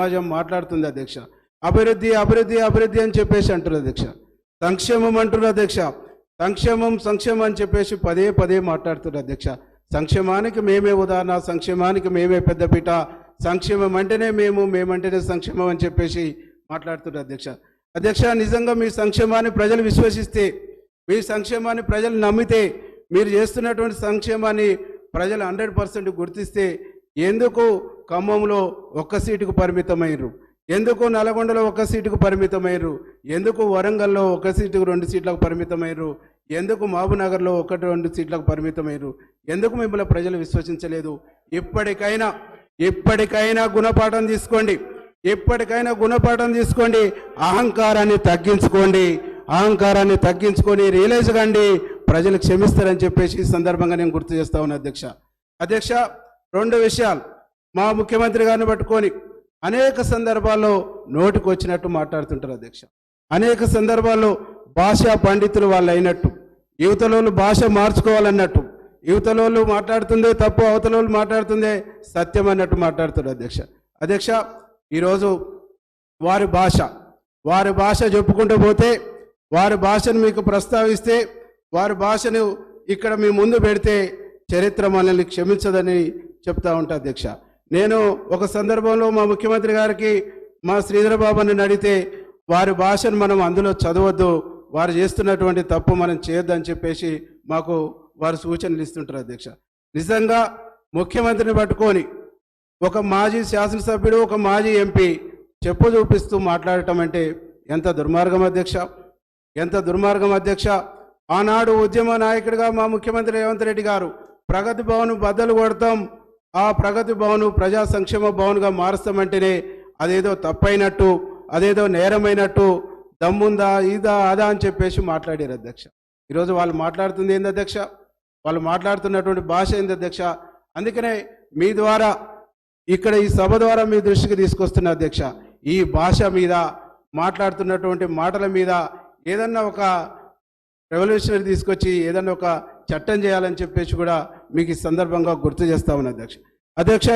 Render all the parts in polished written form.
సమాజం మాట్లాడుతుంది అధ్యక్ష. అభివృద్ధి అభివృద్ధి అభివృద్ధి అని చెప్పేసి అంటున్నారు అధ్యక్ష. సంక్షేమం అంటున్నారు అధ్యక్ష. సంక్షేమం సంక్షేమం అని చెప్పేసి పదే పదే మాట్లాడుతున్నారు అధ్యక్ష. సంక్షేమానికి మేమే ఉదాహరణ, సంక్షేమానికి మేమే పెద్దపీట, సంక్షేమం అంటేనే మేమంటేనే సంక్షేమం అని చెప్పేసి మాట్లాడుతున్నారు అధ్యక్ష. అధ్యక్ష, నిజంగా మీ సంక్షేమాన్ని ప్రజలు విశ్వసిస్తే, మీ సంక్షేమాన్ని ప్రజలు నమ్మితే, మీరు చేస్తున్నటువంటి సంక్షేమాన్ని ప్రజలు 100% గుర్తిస్తే ఎందుకు ఖమ్మంలో 1 సీటుకు పరిమితమయ్యారు, ఎందుకు నల్గొండలో 1 సీటుకు పరిమితమయ్యారు, ఎందుకు వరంగల్లో 1 సీటుకు 2 సీట్లకు పరిమితమయ్యారు, ఎందుకు మహబూబ్నగర్లో 1-2 సీట్లకు పరిమితమయ్యారు, ఎందుకు మిమ్మల్ని ప్రజలు విశ్వసించలేదు? ఇప్పటికైనా గుణపాఠం తీసుకోండి, ఇప్పటికైనా గుణపాఠం తీసుకోండి. అహంకారాన్ని తగ్గించుకొని రియలైజ్ కండి, ప్రజలు క్షమిస్తారని చెప్పేసి ఈ సందర్భంగా నేను గుర్తు చేస్తా ఉన్నా అధ్యక్ష. అధ్యక్ష, 2 విషయాలు మా ముఖ్యమంత్రి గారిని పట్టుకొని అనేక సందర్భాల్లో నోటికి వచ్చినట్టు మాట్లాడుతుంటారు అధ్యక్ష. అనేక సందర్భాల్లో భాషా పండితులు వాళ్ళు అయినట్టు, యువతలోళ్ళు భాష మార్చుకోవాలన్నట్టు, యువతలోళ్ళు మాట్లాడుతుందే తప్పు, అవతలోళ్ళు మాట్లాడుతుందే సత్యం అన్నట్టు మాట్లాడుతున్నారు అధ్యక్ష. అధ్యక్ష, ఈరోజు వారి భాష చెప్పుకుంటూ పోతే, వారి భాషను మీకు ప్రస్తావిస్తే, వారి భాషను ఇక్కడ మీ ముందు పెడితే చరిత్ర మనల్ని క్షమించదని చెప్తా ఉంటా అధ్యక్ష. నేను ఒక సందర్భంలో మా ముఖ్యమంత్రి గారికి మా శ్రీధర బాబుని అడిగితే, వారి భాషను మనం అందులో చదవద్దు, వారు చేస్తున్నటువంటి తప్పు మనం చేయొద్దని చెప్పేసి మాకు వారు సూచనలు ఇస్తుంటారు అధ్యక్ష. నిజంగా ముఖ్యమంత్రిని పట్టుకొని ఒక మాజీ శాసనసభ్యుడు, ఒక మాజీ ఎంపీ చెప్పు చూపిస్తూ మాట్లాడటం అంటే ఎంత దుర్మార్గం అధ్యక్ష, ఎంత దుర్మార్గం అధ్యక్ష. ఆనాడు ఉద్యమ నాయకుడిగా మా ముఖ్యమంత్రి రేవంత్ రెడ్డి గారు ప్రగతి భవన్ బద్దలు కొడతాం, ఆ ప్రగతి భవన్ ప్రజా సంక్షేమ భవన్గా మారుస్తామంటేనే అదేదో తప్పైనట్టు, అదేదో నేరమైనట్టు, దమ్ముందా ఇదా అదా అని చెప్పేసి మాట్లాడారు అధ్యక్ష. ఈరోజు వాళ్ళు మాట్లాడుతుంది ఏంది అధ్యక్ష, వాళ్ళు మాట్లాడుతున్నటువంటి భాష ఏంది అధ్యక్ష. అందుకనే మీ ద్వారా ఇక్కడ ఈ సభ ద్వారా మీ దృష్టికి తీసుకొస్తున్న అధ్యక్ష, ఈ భాష మీద మాట్లాడుతున్నటువంటి మాటల మీద ఏదన్నా ఒక రెవల్యూషనరీ తీసుకొచ్చి ఏదన్నా ఒక చట్టం చేయాలని చెప్పేసి కూడా మీకు ఈ సందర్భంగా గుర్తు చేస్తా ఉన్నా అధ్యక్ష. అధ్యక్ష,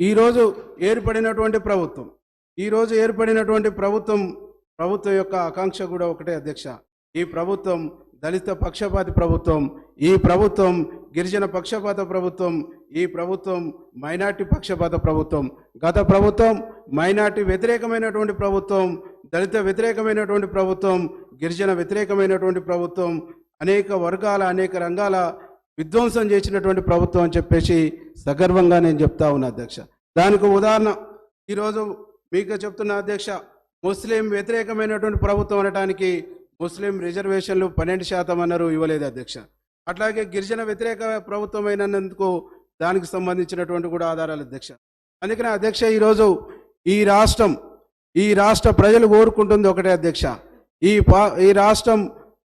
ఈరోజు ఏర్పడినటువంటి ప్రభుత్వం యొక్క ఆకాంక్ష కూడా ఒకటే అధ్యక్ష. ఈ ప్రభుత్వం దళిత పక్షపాతి ప్రభుత్వం, ఈ ప్రభుత్వం గిరిజన పక్షపాత ప్రభుత్వం, ఈ ప్రభుత్వం మైనార్టీ పక్షపాత ప్రభుత్వం. గత ప్రభుత్వం మైనార్టీ వ్యతిరేకమైనటువంటి ప్రభుత్వం, దళిత వ్యతిరేకమైనటువంటి ప్రభుత్వం, గిరిజన వ్యతిరేకమైనటువంటి ప్రభుత్వం, అనేక వర్గాల అనేక రంగాల విధ్వంసం చేసినటువంటి ప్రభుత్వం అని చెప్పేసి సగర్వంగా నేను చెప్తా ఉన్నా అధ్యక్ష. దానికి ఉదాహరణ ఈరోజు మీకు చెప్తున్న అధ్యక్ష, ముస్లిం వ్యతిరేకమైనటువంటి ప్రభుత్వం అనడానికి ముస్లిం రిజర్వేషన్లు 12% అన్నారు, ఇవ్వలేదు అధ్యక్ష. అట్లాగే గిరిజన వ్యతిరేక ప్రభుత్వం అయినందుకు దానికి సంబంధించినటువంటి కూడా ఆధారాలు అధ్యక్ష. అందుకనే అధ్యక్ష, ఈరోజు ఈ రాష్ట్ర ప్రజలు కోరుకుంటుంది ఒకటే అధ్యక్ష, ఈ రాష్ట్రం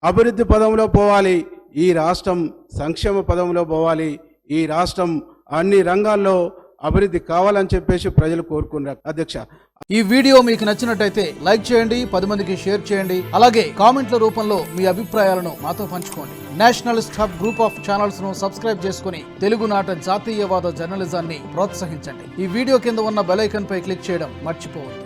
అభివృద్ధి పదంలో పోవాలి, ఈ రాష్ట్రం సంక్షేమ పదంలో పోవాలి, ఈ రాష్ట్రం అన్ని రంగాల్లో అభివృద్ధి కావాలని చెప్పేసి ప్రజలు కోరుకున్నారు అధ్యక్ష. ఈ వీడియో మీకు నచ్చినట్టయితే లైక్ చేయండి, 10 మందికి షేర్ చేయండి. అలాగే కామెంట్ల రూపంలో మీ అభిప్రాయాలను మాతో పంచుకోండి. Nationalist hub group of channels ను సబ్స్క్రైబ్ చేసుకుని తెలుగునాట జాతీయవాద జర్నలిజాన్ని ప్రోత్సహించండి. ఈ వీడియో కింద ఉన్న బెల్ ఐకాన్ పై క్లిక్ చేయడం మర్చిపోవద్దు.